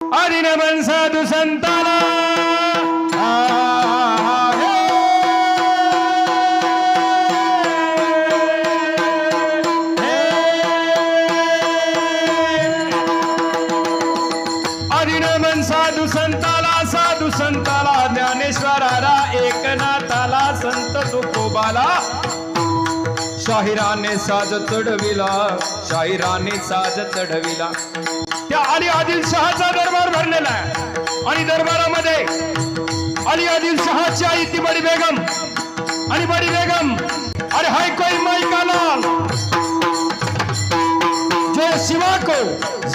आदि नमन साधु संताला आदि नमन साधु संताला ज्ञानेश्वराला एकनाथाला संत तुकोबाला शाहिराने साज चढविला शाहिराने साज चढविला। त्या अली आदिलशहाचा दरबार भरलेला आहे आणि दरबारामध्ये अली आदिलशहाची आई ती बडी बेगम आणि बडी बेगम अरे हाय कोई माई का लाल जो शिवा को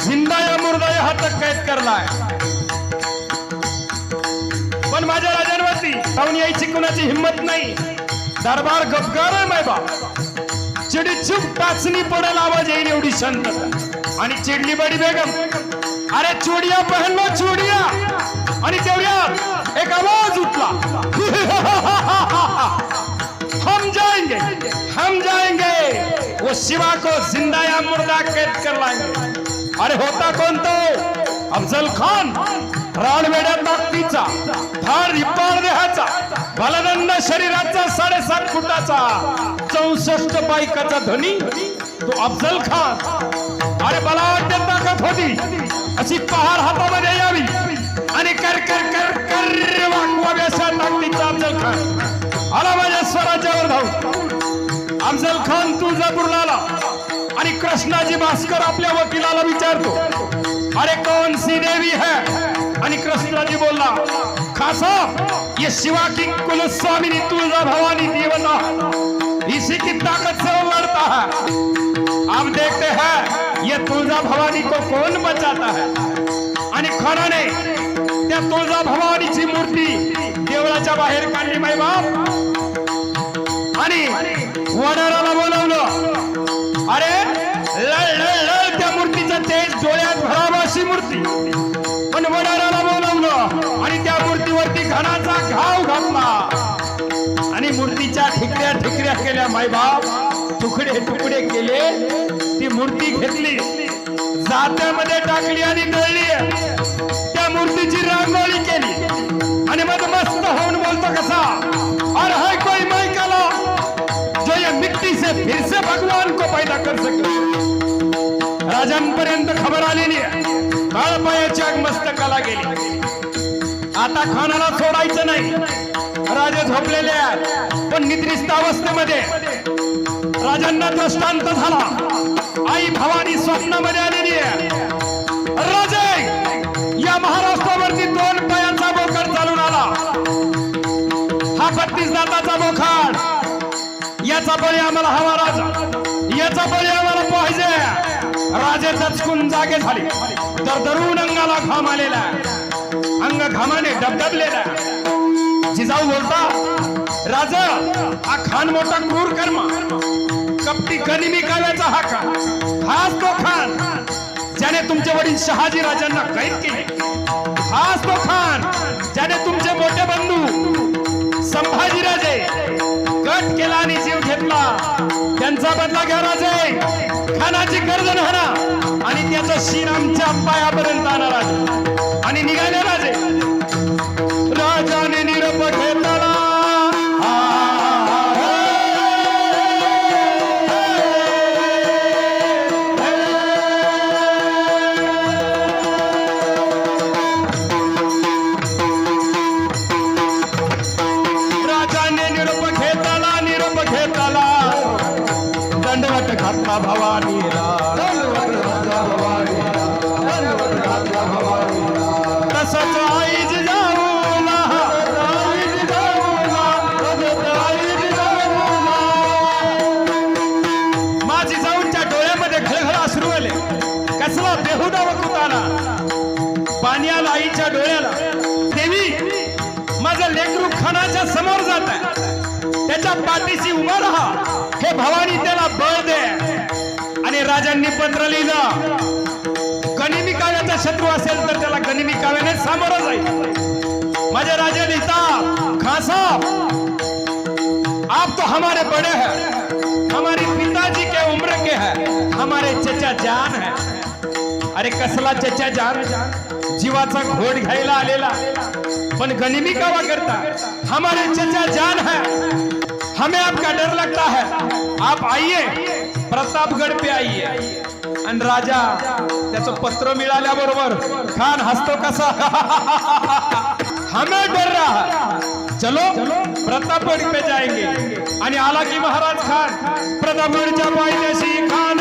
जिंदा या मुर्दा यहाँ तक कैद करला है। पण माझ्या राजांवरती जाऊन यायची कुणाची हिम्मत नाही। दरबार गपगार आहे माय बाप चिडी चुप टाचणी पडेल आवाज येईल एवढी शांतता आणि चिडली बडी बेगम अरे चूड़िया पहन लो चूड़िया आणि तेवढ्यात एक आवाज उठला हम जाएंगे वो शिवा को जिंदा या मुर्दा कैद कर लाएंगे। अरे होता कोण तो अफजल खान रानवेड्या ताकदीचा फार रिपाळ देहाचा बलदंड शरीराचा 7.5 फुटाचा 64 बायकाचा धनी तो अफजल खान। अरे बलाढ्य ताकद होती अशी पहाड हातामध्ये यावी आणि कर कर कर कर वाकवाव्या अशा ताकदीचा अफजल खान आला माझ्या स्वराज्यावर धावून। अफजल खान तुळजापूरला आला आणि कृष्णाजी भास्कर आपल्या वकिलाला विचारतो अरे कौन सी देवी है आणि कृष्णाजी बोलला खासा ये शिवा की कुलस्वामिनी तुलजा भवानी देवता इसी की ताकत से वो लड़ता है। अब देखते हैं ये तुलजा भवानी को कौन बचाता है। आणि खानाने त्या तुळजा भवानीची मूर्ती देवळाच्या बाहेर काढली माय बाप आणि वडाराला बोलवलं। अरे लळ लळ लळ त्या मूर्तीचं तेज डोळ्यात भरावं अशी मूर्ती पण वडाराला बोलवलं आणि त्या मूर्तीवरती घणाचा घाव घातला आणि मूर्तीच्या ठिकऱ्या ठिकऱ्या केल्या माय बाप तुकडे तुकडे केले। ती मूर्ती घेतली जात्यामध्ये टाकली आणि दळली त्या मूर्तीची रांगोळी केली आणि मग मस्त होऊन बोलतो कसा और है कोई माइकला जो ये मिट्टी से फिर से भगवान को पैदा कर सके। राजांपर्यंत खबर आलेली आहे बाळपायाची आग मस्तकाला गेली। आता खानाला सोडायचं नाही राजे झोपलेले आहेत पण निद्रिस्त अवस्थेमध्ये राजांना दृष्टांत झाला। आई भवानी स्वप्नामध्ये आलेली आहे राजे या महाराष्ट्रावरती 2 पायाचा बोकड चालून आला हा 32 दाताचा बोकड याचा बळी आम्हाला हवा राजा याचा बळी आम्हाला पाहिजे। राजे दचकून जागे झाले दरदरून अंगाला घाम आलेला अंग घामाने डबडबलेला। जिजाऊ बोलता राजा हा खान मोठा क्रूर कर्म कपटी गनिमी काव्याचा हा खान हाच तो खान ज्याने तुमचे वडील शहाजी राजांना कैद केले। हाच तो खान ज्याने तुमचे मोठे बंधू संभाजी राजे कट केला आणि जीव घेतला। त्यांचा बदला घ्या राजे खानाची गर्दन हाणा आणि त्याचं शीर आमच्या पायापर्यंत आणा राजे आणि निघाले राजे। राजाने निरोप घेतला दंडवत घातला भवानीला तसंच आई जिजाऊला माझी जाऊनच्या डोळ्यामध्ये घळघळ अश्रू आले कसला बेहुदा वकूत आला पाणी आलं आईच्या डोळ्याला। देवी माझं लेकरू खानाच्या समोर जात आहे त्याच्या पाठीशी उभा राहा हे भवानी त्याला बळ दे। आणि राजांनी पत्र लिहिलं गनिमी काव्याचा शत्रू असेल तर त्याला गनिमी काव्याने सामोरं जाईल। माझे राजे लिहिता खान साहब आप तो हमारे बड़े हैं हमारे पिताजी के उम्र के हैं हमारे चचा जान है। अरे कसला चचा जान जीवाचा घोट घ्यायला आलेला, पण गनिमी कावा करता? हमारे चचा जान है, हमें आपका डर लगता है, आप आइए, प्रतापगड पे आइए. आणि राजा त्याचं पत्र मिळाल्याबरोबर खान हसतो कसा, हमें डर रहा है, चलो प्रतापगड पे जाएंगे. आणि आला की महाराज खान प्रतापगडच्या पायथ्याशी खान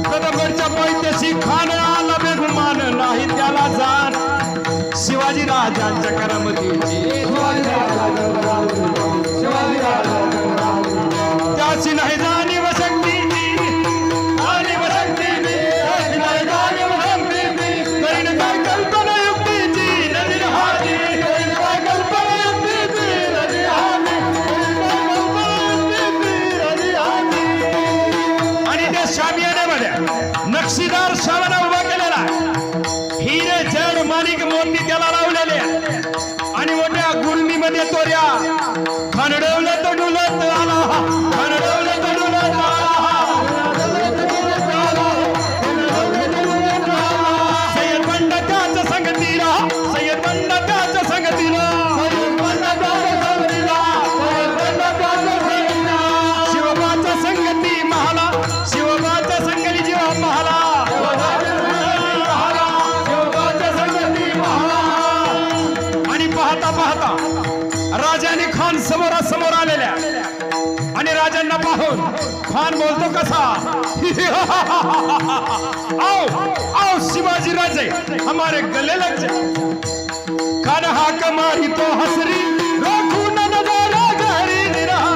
प्रतापगडच्या पायथ्याशी खान आला बेगुमान, नाही त्याला जाण शिवाजी राजांच्या करामतीची. त्याची नाही जाणीव शक्तीची, जाणीव शक्तीची, त्याची नाही जाणीव शक्तीची. करीन काय कल्पना युक्तीची, नदी हाती करीन काय कल्पना युक्तीची, नदी हाती करीन काय कल्पना युक्तीची, नदी हाती. आणि त्या शामियान्यामध्ये नक्षीदार शामना उभा केलेला, हिरे जड माणिक मोती त्याला लावलेले, आणि मोठ्या गुरमीमध्ये तोऱ्या खणडवलं तर डुलत आला, खणडवलं तर डुलत आला. सय्यद बंड त्याच्या संगतीला, सय्यद बंड त्याच्या संगतीला, शिवबाच्या संगती महाला, शिवबाच्या संगती जीवा महाला, पाहता पाहता राजाने खान समोरासमोर आलेल्या, आणि राजांना पाहून खान बोलतो कसा, आओ आओ शिवाजी राजे हमारे गले लग जाओ. खान हाक मारी तो हसरी रोखू न नजारा गहरी, निराहा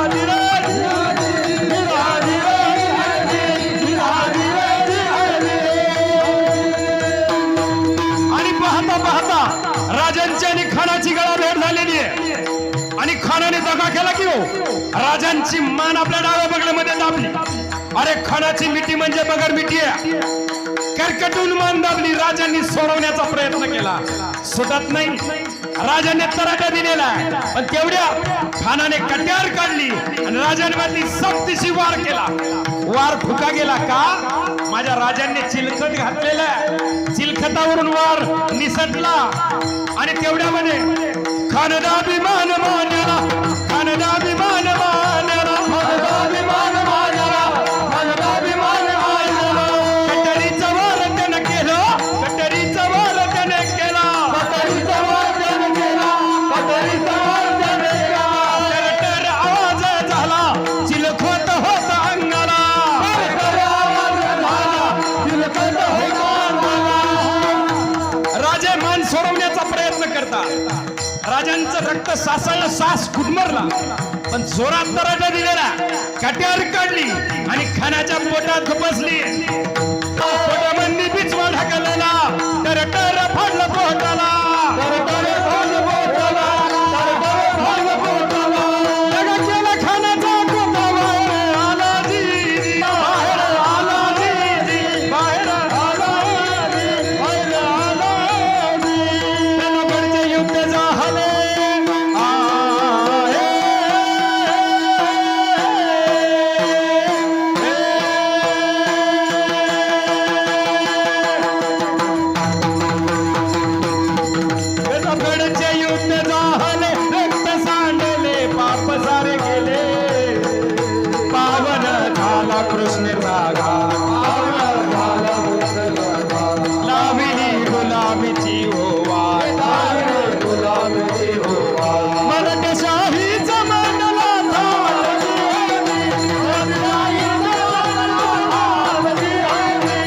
आणि पाहता पाहता राजांची आणि खानाची गळा भेट झालेली आहे, आणि खानाने दगा केला की हो, राजांची मान आपल्या डाव्या बगड्यामध्ये दाबली. अरे खानाची मिठी म्हणजे बगर मिठी आहे, करकटून मान दाबली. राजांनी सोडवण्याचा प्रयत्न केला, सुटत नाही. राजाने तराटा दिलेला आहे, पण तेवढ्या खानाने कट्यार काढली आणि राजांवरती सक्तीशी वार केला. वार फुका गेला का? माझ्या राजांनी चिलखत घातलेला आहे, चिलखतावरून वार निसटला, आणि तेवढ्यामध्ये खानदाभिमान मान्याला, खानदाभिमान मान्याला, खानदाभिमान मान्याला, खानदाभिमान मान्याला. कटरीचा वार त्यानं केलं, कटरीचा वार त्याने केला, कटरीचा वार त्याने केला, कटरीचा वार त्याने केला. तरतर आवाज झाला, चिलखत होत अंगाला, तरतर आवाज झाला, चिलखत होत अंगाला. राजे मान सोडवण्याचा प्रयत्न करतात. राजांचं रक्त सासळलं, सास गुदमरला, पण जोरात तराटा दिलेला, कट्यार काढली आणि खानाच्या पोटात बसली.